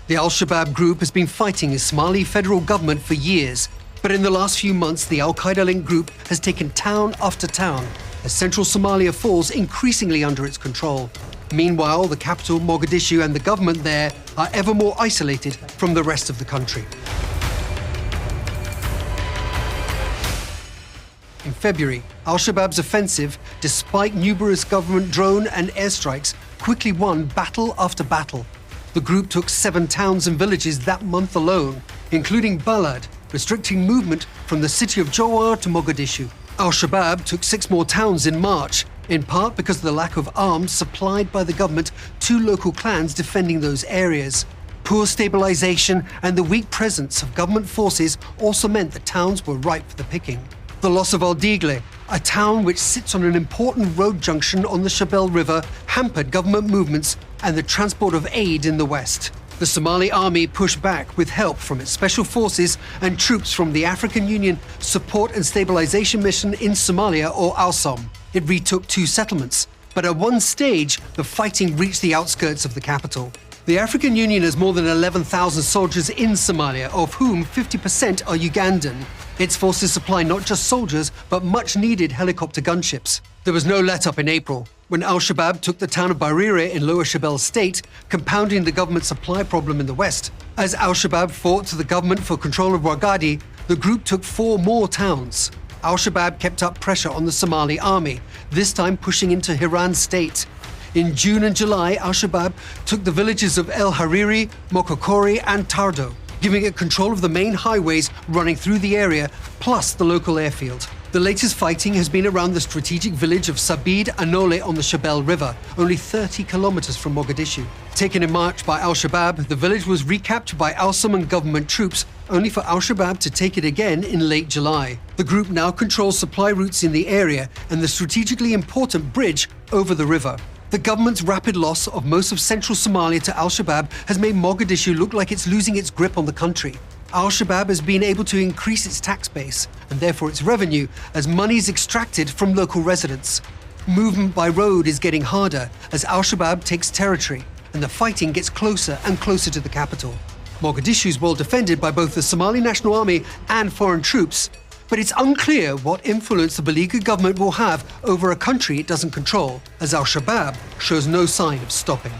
The Al-Shabaab group has been fighting the Somali federal government for years, but in the last few months the Al-Qaeda-linked group has taken town after town as central Somalia falls increasingly under its control. Meanwhile, the capital, Mogadishu, and the government there are ever more isolated from the rest of the country. In February, Al-Shabaab's offensive, despite numerous government drone and airstrikes, quickly won battle after battle. The group took 7 towns and villages that month alone, including Balad, restricting movement from the city of Jowhar to Mogadishu. Al-Shabaab took 6 more towns in March, in part because of the lack of arms supplied by the government to local clans defending those areas. Poor stabilization and the weak presence of government forces also meant the towns were ripe for the picking. The loss of Al-Digle, a town which sits on an important road junction on the Shabelle River, hampered government movements and the transport of aid in the west. The Somali army pushed back with help from its special forces and troops from the African Union Support and Stabilization Mission in Somalia, or ALSOM. It retook 2 settlements, but at one stage, the fighting reached the outskirts of the capital. The African Union has more than 11,000 soldiers in Somalia, of whom 50% are Ugandan. Its forces supply not just soldiers, but much-needed helicopter gunships. There was no let-up in April, when Al-Shabaab took the town of Barire in Lower Shabelle State, compounding the government supply problem in the west. As Al-Shabaab fought to the government for control of Wargadi, the group took 4 more towns. Al-Shabaab kept up pressure on the Somali army, this time pushing into Hiran State. In June and July, Al-Shabaab took the villages of El Hariri, Mokokori, and Tardo, giving it control of the main highways running through the area, plus the local airfield. The latest fighting has been around the strategic village of Sabid Anole on the Shabelle River, only 30 kilometers from Mogadishu. Taken in March by Al-Shabaab, the village was recaptured by ALSOM and government troops, only for Al-Shabaab to take it again in late July. The group now controls supply routes in the area and the strategically important bridge over the river. The government's rapid loss of most of central Somalia to Al-Shabaab has made Mogadishu look like it's losing its grip on the country. Al-Shabaab has been able to increase its tax base, and therefore its revenue, as money is extracted from local residents. Movement by road is getting harder as Al-Shabaab takes territory, and the fighting gets closer and closer to the capital. Mogadishu is well defended by both the Somali National Army and foreign troops, but it's unclear what influence the beleaguered government will have over a country it doesn't control, as Al-Shabaab shows no sign of stopping.